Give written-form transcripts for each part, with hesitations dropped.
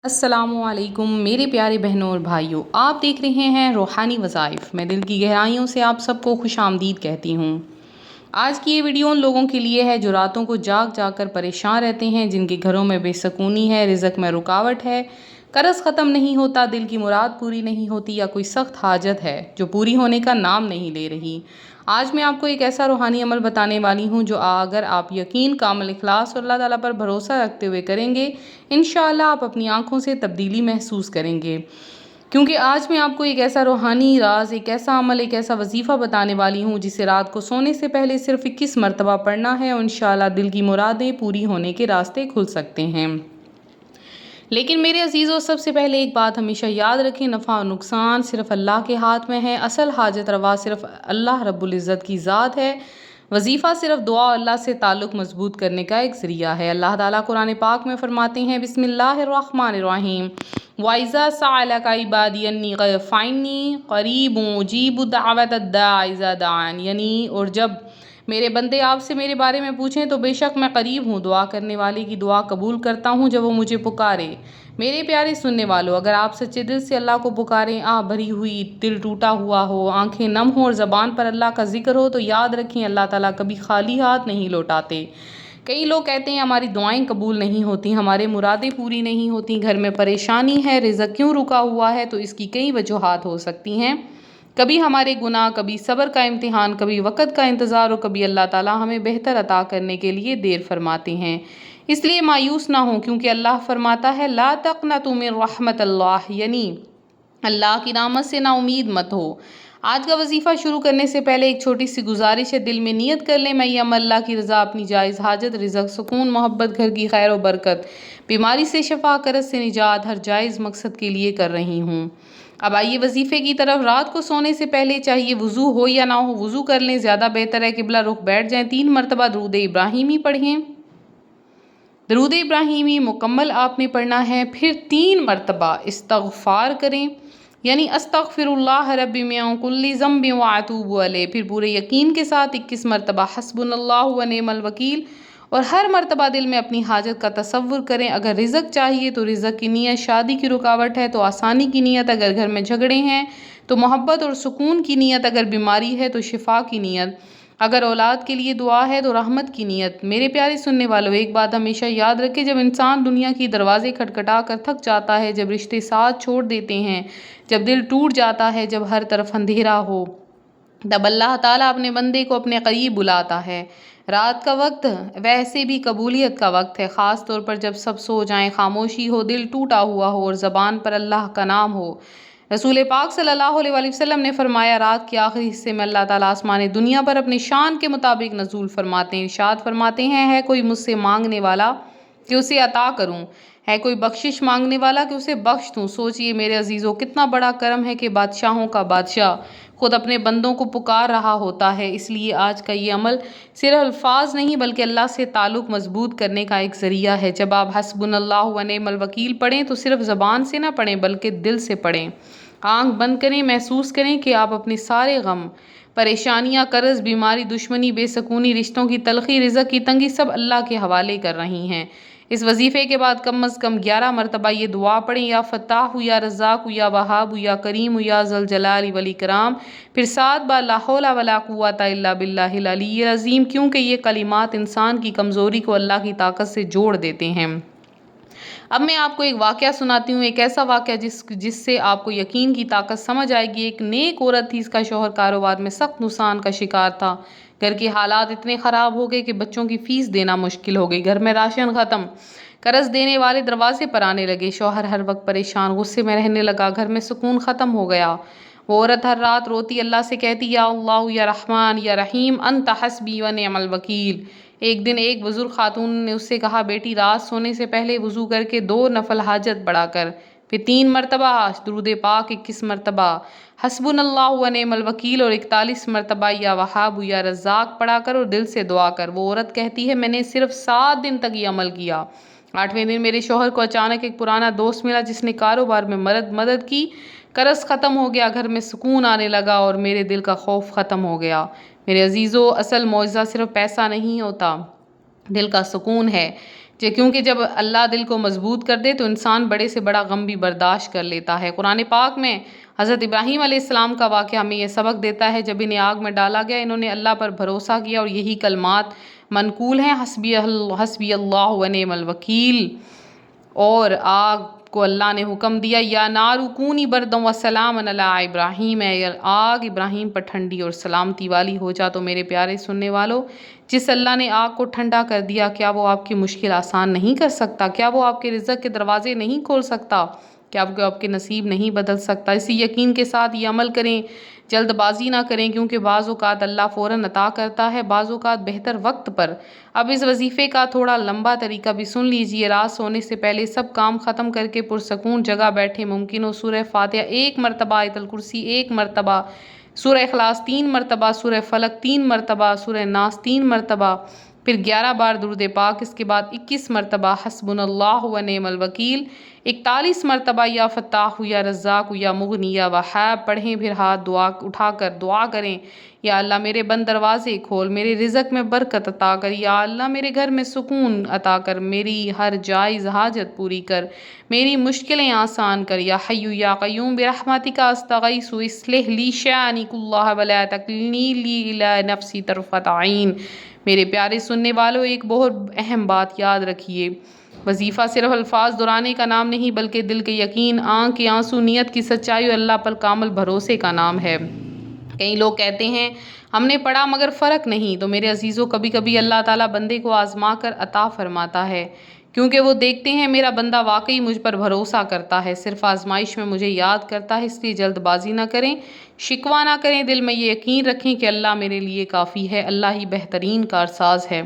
السلام علیکم میرے پیارے بہنوں اور بھائیوں، آپ دیکھ رہے ہیں روحانی وظائف۔ میں دل کی گہرائیوں سے آپ سب کو خوش آمدید کہتی ہوں۔ آج کی یہ ویڈیو ان لوگوں کے لیے ہے جو راتوں کو جاگ جاگ کر پریشان رہتے ہیں، جن کے گھروں میں بے سکونی ہے، رزق میں رکاوٹ ہے، قرض ختم نہیں ہوتا، دل کی مراد پوری نہیں ہوتی، یا کوئی سخت حاجت ہے جو پوری ہونے کا نام نہیں لے رہی۔ آج میں آپ کو ایک ایسا روحانی عمل بتانے والی ہوں جو اگر آپ یقین، کامل اخلاص اور اللہ تعالیٰ پر بھروسہ رکھتے ہوئے کریں گے، انشاءاللہ آپ اپنی آنکھوں سے تبدیلی محسوس کریں گے۔ کیونکہ آج میں آپ کو ایک ایسا روحانی راز، ایک ایسا عمل، ایک ایسا وظیفہ بتانے والی ہوں جسے رات کو سونے سے پہلے صرف 21 مرتبہ پڑھنا ہے، اور انشاءاللہ دل کی مرادیں پوری ہونے کے راستے کھل سکتے ہیں۔ لیکن میرے عزیزوں، سب سے پہلے ایک بات ہمیشہ یاد رکھیں، نفع اور نقصان صرف اللہ کے ہاتھ میں ہے، اصل حاجت روا صرف اللہ رب العزت کی ذات ہے۔ وظیفہ صرف دعا اور اللہ سے تعلق مضبوط کرنے کا ایک ذریعہ ہے۔ اللہ تعالیٰ قرآن پاک میں فرماتے ہیں، بسم اللہ الرحمن الرحیم، وَإِذَا سَأَلَكَ عِبَادِي أَنِّي فَإِنِّي قَرِيبٌ أُجِيبُ دَعْوَةَ الدَّاعِ إِذَا دَعَانِ، یعنی اور جب میرے بندے آپ سے میرے بارے میں پوچھیں تو بے شک میں قریب ہوں، دعا کرنے والے کی دعا قبول کرتا ہوں جب وہ مجھے پکارے۔ میرے پیارے سننے والوں، اگر آپ سچے دل سے اللہ کو پکاریں، آہ بھری ہوئی، دل ٹوٹا ہوا ہو، آنکھیں نم ہوں اور زبان پر اللہ کا ذکر ہو، تو یاد رکھیں اللہ تعالیٰ کبھی خالی ہاتھ نہیں لوٹاتے۔ کئی لوگ کہتے ہیں ہماری دعائیں قبول نہیں ہوتی، ہمارے مرادیں پوری نہیں ہوتی، گھر میں پریشانی ہے، رزق کیوں رکا ہوا ہے؟ تو اس کی کئی وجوہات ہو سکتی ہیں۔ کبھی ہمارے گناہ، کبھی صبر کا امتحان، کبھی وقت کا انتظار، اور کبھی اللہ تعالیٰ ہمیں بہتر عطا کرنے کے لیے دیر فرماتے ہیں۔ اس لیے مایوس نہ ہوں، کیونکہ اللہ فرماتا ہے لا تقنطوا من رحمت اللہ، یعنی اللہ کی رحمت سے نا امید مت ہو۔ آج کا وظیفہ شروع کرنے سے پہلے ایک چھوٹی سی گزارش ہے، دل میں نیت کر لیں، میں یہ عمل اللہ کی رضا، اپنی جائز حاجت، رزق، سکون، محبت، گھر کی خیر و برکت، بیماری سے شفا، قرض سے نجات، ہر جائز مقصد کے لیے کر رہی ہوں۔ اب آئیے وظیفے کی طرف۔ رات کو سونے سے پہلے چاہیے وضو ہو یا نہ ہو، وضو کر لیں، زیادہ بہتر ہے، قبلہ رخ بیٹھ جائیں، 3 مرتبہ درود ابراہیمی پڑھیں۔ درود ابراہیمی مکمل آپ نے پڑھنا ہے، پھر 3 مرتبہ استغفار کریں، یعنی استغفر اللہ ربی من کل ذنب واتوب الیہ، پھر پورے یقین کے ساتھ 21 مرتبہ حسبنا اللہ ونعم الوکیل، اور ہر مرتبہ دل میں اپنی حاجت کا تصور کریں۔ اگر رزق چاہیے تو رزق کی نیت، شادی کی رکاوٹ ہے تو آسانی کی نیت، اگر گھر میں جھگڑے ہیں تو محبت اور سکون کی نیت، اگر بیماری ہے تو شفا کی نیت، اگر اولاد کے لیے دعا ہے تو رحمت کی نیت۔ میرے پیارے سننے والوں، ایک بات ہمیشہ یاد رکھیں، جب انسان دنیا کی دروازے کھٹکھٹا کر تھک جاتا ہے، جب رشتے ساتھ چھوڑ دیتے ہیں، جب دل ٹوٹ جاتا ہے، جب ہر طرف اندھیرا ہو، تب اللہ تعالیٰ اپنے بندے کو اپنے قریب بلاتا ہے۔ رات کا وقت ویسے بھی قبولیت کا وقت ہے، خاص طور پر جب سب سو جائیں، خاموشی ہو، دل ٹوٹا ہوا ہو اور زبان پر اللہ کا نام ہو۔ رسول پاک صلی اللہ علیہ وآلہ وسلم نے فرمایا، رات کے آخری حصے میں اللہ تعالیٰ آسمان دنیا پر اپنی شان کے مطابق نزول فرماتے ہیں، ارشاد فرماتے ہیں، ہے کوئی مجھ سے مانگنے والا کہ اسے عطا کروں، ہے کوئی بخشش مانگنے والا کہ اسے بخش دوں۔ سوچئے میرے عزیزوں، کتنا بڑا کرم ہے کہ بادشاہوں کا بادشاہ خود اپنے بندوں کو پکار رہا ہوتا ہے۔ اس لیے آج کا یہ عمل صرف الفاظ نہیں بلکہ اللہ سے تعلق مضبوط کرنے کا ایک ذریعہ ہے۔ جب آپ حسبنا اللہ ونعم الوکیل پڑھیں تو صرف زبان سے نہ پڑھیں بلکہ دل سے پڑھیں۔ آنکھ بند کریں، محسوس کریں کہ آپ اپنے سارے غم، پریشانیاں، قرض، بیماری، دشمنی، بے سکونی، رشتوں کی تلخی، رزق کی تنگی سب اللہ کے حوالے کر رہی ہیں۔ اس وظیفے کے بعد کم از کم 11 مرتبہ یہ دعا پڑھیں، یا فتاح یا رزاق یا وہاب یا کریم یا ذوالجلال والاکرام، پھر 7 بار لا حول ولا قوت الا باللہ العلی العظیم، کیونکہ یہ کلمات انسان کی کمزوری کو اللہ کی طاقت سے جوڑ دیتے ہیں۔ اب میں آپ کو ایک واقعہ سناتی ہوں، ایک ایسا واقعہ جس سے آپ کو یقین کی طاقت سمجھ آئے گی۔ ایک نیک عورت تھی، اس کا شوہر کاروبار میں سخت نقصان کا شکار تھا، گھر کے حالات اتنے خراب ہو گئے کہ بچوں کی فیس دینا مشکل ہو گئی، گھر میں راشن ختم، قرض دینے والے دروازے پر آنے لگے، شوہر ہر وقت پریشان، غصے میں رہنے لگا، گھر میں سکون ختم ہو گیا۔ وہ عورت ہر رات روتی اللہ سے کہتی، یا اللہ یا رحمان یا رحیم انت حسبی ونعم الوکیل۔ ایک دن ایک بزرگ خاتون نے اس سے کہا، بیٹی رات سونے سے پہلے وضو کر کے 2 نفل حاجت پڑھا کر، پھر 3 مرتبہ درود پاک، 21 مرتبہ حسبنا اللہ ونعم الوکیل، اور 41 مرتبہ یا وہاب یا رزاق پڑھا کر اور دل سے دعا کر۔ وہ عورت کہتی ہے، میں نے صرف 7 دن تک یہ عمل کیا۔ 8ویں دن میرے شوہر کو اچانک ایک پرانا دوست ملا جس نے کاروبار میں مدد کی، قرض ختم ہو گیا، گھر میں سکون آنے لگا اور میرے دل کا خوف ختم ہو گیا۔ میرے عزیزو، اصل معجزہ صرف پیسہ نہیں ہوتا، دل کا سکون ہے۔ کیونکہ جب اللہ دل کو مضبوط کر دے تو انسان بڑے سے بڑا غم بھی برداشت کر لیتا ہے۔ قرآن پاک میں حضرت ابراہیم علیہ السلام کا واقعہ ہمیں یہ سبق دیتا ہے، جب انہیں آگ میں ڈالا گیا انہوں نے اللہ پر بھروسہ کیا اور یہی کلمات منقول ہیں، حسبی اللہ ونعم الوکیل۔ اور آگ کو اللہ نے حکم دیا، یا نار کونی بردم وسلام علی ابراہیم، اے آگ ابراہیم پر ٹھنڈی اور سلامتی والی ہو جا۔ تو میرے پیارے سننے والوں، جس اللہ نے آگ کو ٹھنڈا کر دیا، کیا وہ آپ کی مشکل آسان نہیں کر سکتا؟ کیا وہ آپ کے رزق کے دروازے نہیں کھول سکتا؟ کیا وہ آپ کے نصیب نہیں بدل سکتا؟ اسی یقین کے ساتھ یہ عمل کریں، جلد بازی نہ کریں، کیونکہ بعض اوقات اللہ فوراً عطا کرتا ہے، بعض اوقات بہتر وقت پر۔ اب اس وظیفے کا تھوڑا لمبا طریقہ بھی سن لیجئے۔ رات سونے سے پہلے سب کام ختم کر کے پرسکون جگہ بیٹھے ممکن ہو سورہ فاتحہ 1 مرتبہ، آیت الکرسی 1 مرتبہ، سورہ اخلاص 3 مرتبہ، سورہ فلق 3 مرتبہ، سورہ ناس 3 مرتبہ، پھر 11 بار درود پاک، اس کے بعد 21 مرتبہ حسبنا اللہ ونعم الوکیل، 41 مرتبہ یا فتاح یا رزاق یا مغنی یا وہاب پڑھیں، پھر ہاتھ دعا اٹھا کر دعا کریں، یا اللہ میرے بند دروازے کھول، میرے رزق میں برکت عطا کر، یا اللہ میرے گھر میں سکون عطا کر، میری ہر جائز حاجت پوری کر، میری مشکلیں آسان کر، یا حی یا قیوم برحمتک استغیث اصلح لی شأنی کلہ ولا تکلنی لی الی نفسی طرفۃ عین۔ میرے پیارے سننے والوں، ایک بہت اہم بات یاد رکھیے، وظیفہ صرف الفاظ دہرانے کا نام نہیں، بلکہ دل کے یقین، آنکھ کے آنسو، نیت کی سچائی اور اللہ پر کامل بھروسے کا نام ہے۔ کئی لوگ کہتے ہیں ہم نے پڑھا مگر فرق نہیں، تو میرے عزیزوں کبھی کبھی اللہ تعالیٰ بندے کو آزما کر عطا فرماتا ہے، کیونکہ وہ دیکھتے ہیں میرا بندہ واقعی مجھ پر بھروسہ کرتا ہے، صرف آزمائش میں مجھے یاد کرتا ہے، اس لیے جلد بازی نہ کریں، شکوہ نہ کریں، دل میں یہ یقین رکھیں کہ اللہ میرے لیے کافی ہے، اللہ ہی بہترین کارساز ہے۔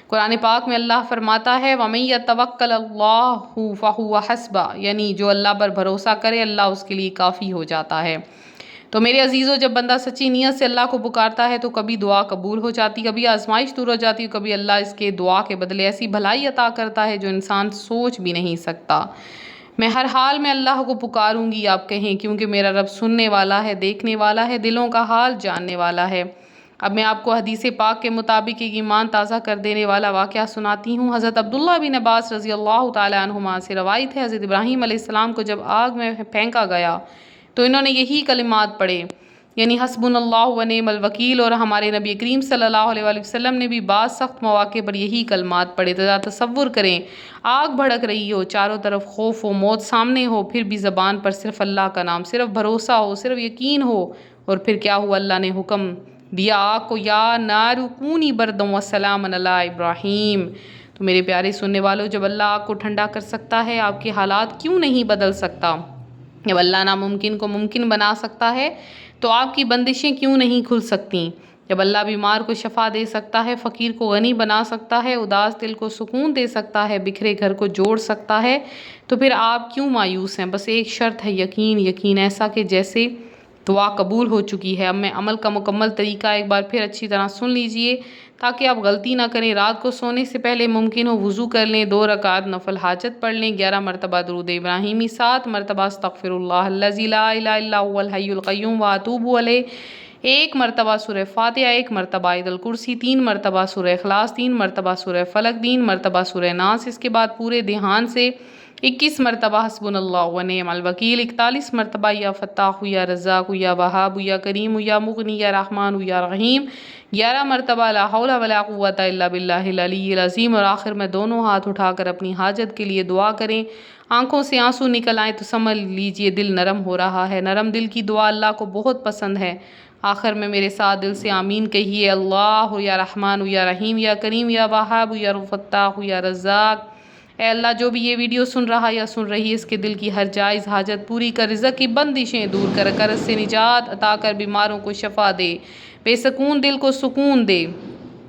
قرآن پاک میں اللہ فرماتا ہے وَمَن يَتَوَکَّلْ اللَّهُ فَهُوَ حَسْبُهُ، یعنی جو اللہ پر بھروسہ کرے اللہ اس کے لیے کافی ہو جاتا ہے۔ تو میرے عزیزوں، جب بندہ سچی نیت سے اللہ کو پکارتا ہے تو کبھی دعا قبول ہو جاتی، کبھی آزمائش دور ہو جاتی، کبھی اللہ اس کے دعا کے بدلے ایسی بھلائی عطا کرتا ہے جو انسان سوچ بھی نہیں سکتا۔ میں ہر حال میں اللہ کو پکاروں گی، آپ کہیں، کیونکہ میرا رب سننے والا ہے، دیکھنے والا ہے، دلوں کا حال جاننے والا ہے۔ اب میں آپ کو حدیث پاک کے مطابق ایک ایمان تازہ کر دینے والا واقعہ سناتی ہوں۔ حضرت عبداللہ بن عباس رضی اللہ تعالیٰ عنہما سے روایت ہے، حضرت ابراہیم علیہ السلام کو جب آگ میں پھینکا گیا تو انہوں نے یہی کلمات پڑھے، یعنی حسبنا اللہ ونعم الوکیل، اور ہمارے نبی کریم صلی اللہ علیہ وآلہ وسلم نے بھی بعض سخت مواقع پر یہی کلمات پڑھے۔ تو تصور کریں، آگ بھڑک رہی ہو، چاروں طرف خوف ہو، موت سامنے ہو، پھر بھی زبان پر صرف اللہ کا نام، صرف بھروسہ ہو، صرف یقین ہو، اور پھر کیا ہوا، اللہ نے حکم دیا آگ کو، یا نار کونی بردم وسلام علی ابراہیم۔ تو میرے پیارے سننے والوں، جب اللہ آگ کو ٹھنڈا کر سکتا ہے، آپ کے حالات کیوں نہیں بدل سکتا؟ جب اللہ ناممکن کو ممکن بنا سکتا ہے تو آپ کی بندشیں کیوں نہیں کھل سکتی؟ جب اللہ بیمار کو شفا دے سکتا ہے، فقیر کو غنی بنا سکتا ہے، اداس دل کو سکون دے سکتا ہے، بکھرے گھر کو جوڑ سکتا ہے، تو پھر آپ کیوں مایوس ہیں؟ بس ایک شرط ہے، یقین، یقین ایسا کہ جیسے دعا قبول ہو چکی ہے۔ اب میں عمل کا مکمل طریقہ ایک بار پھر اچھی طرح سن لیجئے تاکہ آپ غلطی نہ کریں۔ رات کو سونے سے پہلے ممکن ہو وضو کر لیں، 2 رکعت نفل حاجت پڑھ لیں، 11 مرتبہ درود ابراہیمی، 7 مرتبہ استغفر اللہ الذی لا الہ الا هو الحی القیوم واتوب الیہ، 1 مرتبہ سورہ فاتحہ، 1 مرتبہ آیت الکرسی، 3 مرتبہ سورہ اخلاص، 3 مرتبہ سورہ فلق، 3 مرتبہ سورہ ناس، اس کے بعد پورے دھیان سے 21 مرتبہ حسبنا اللہ ونعم الوکیل، 41 مرتبہ یا فتاح یا رزاق یا وہاب یا کریم یا مغنی یا رحمان یا رحیم، 11 مرتبہ لا حول ولا قوت الا باللہ العلی العظیم، اور آخر میں دونوں ہاتھ اٹھا کر اپنی حاجت کے لیے دعا کریں۔ آنکھوں سے آنسو نکل آئیں تو سمجھ لیجئے دل نرم ہو رہا ہے۔ نرم دل کی دعا اللہ کو بہت پسند ہے۔ آخر میں میرے ساتھ دل سے آمین کہیے، اللہ یا رحمان یا رحیم یا کریم یا وہاب یا فتاح یا رزاق۔ اے اللہ، جو بھی یہ ویڈیو سن رہا یا سن رہی ہے، اس کے دل کی ہر جائز حاجت پوری کر، رزق کی بندشیں دور کر، قرض سے نجات عطا کر، بیماروں کو شفا دے، بے سکون دل کو سکون دے،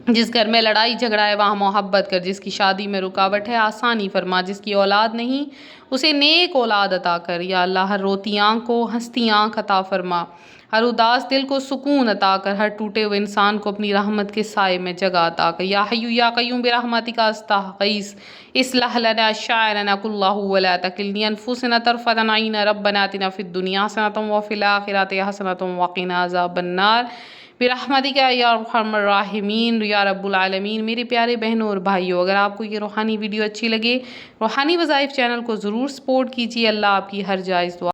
جس گھر میں لڑائی جھگڑا ہے وہاں محبت کر، جس کی شادی میں رکاوٹ ہے آسانی فرما، جس کی اولاد نہیں اسے نیک اولاد عطا کر، یا اللہ ہر روتی آنکھ کو ہنستی آنکھ عطا فرما، ہر اداس دل کو سکون عطا کر، ہر ٹوٹے ہوئے انسان کو اپنی رحمت کے سائے میں جگہ عطا کر، یا حی یا قیوم برحمتک استغیث اصلح لنا شأننا کلہ ولا تکلنا انفسنا طرفۃ عین ربنا آتنا فی الدنیا حسنۃ وفی الآخرۃ حسنۃ وقنا عذاب النار برحمتک یا ارحم الراحمین یا رب العالمین۔ میرے پیارے بہنوں اور بھائیوں، اگر آپ کو یہ روحانی ویڈیو اچھی لگے، روحانی وظائف چینل کو ضرور سپورٹ کیجیے۔ اللہ آپ کی ہر جائز دعا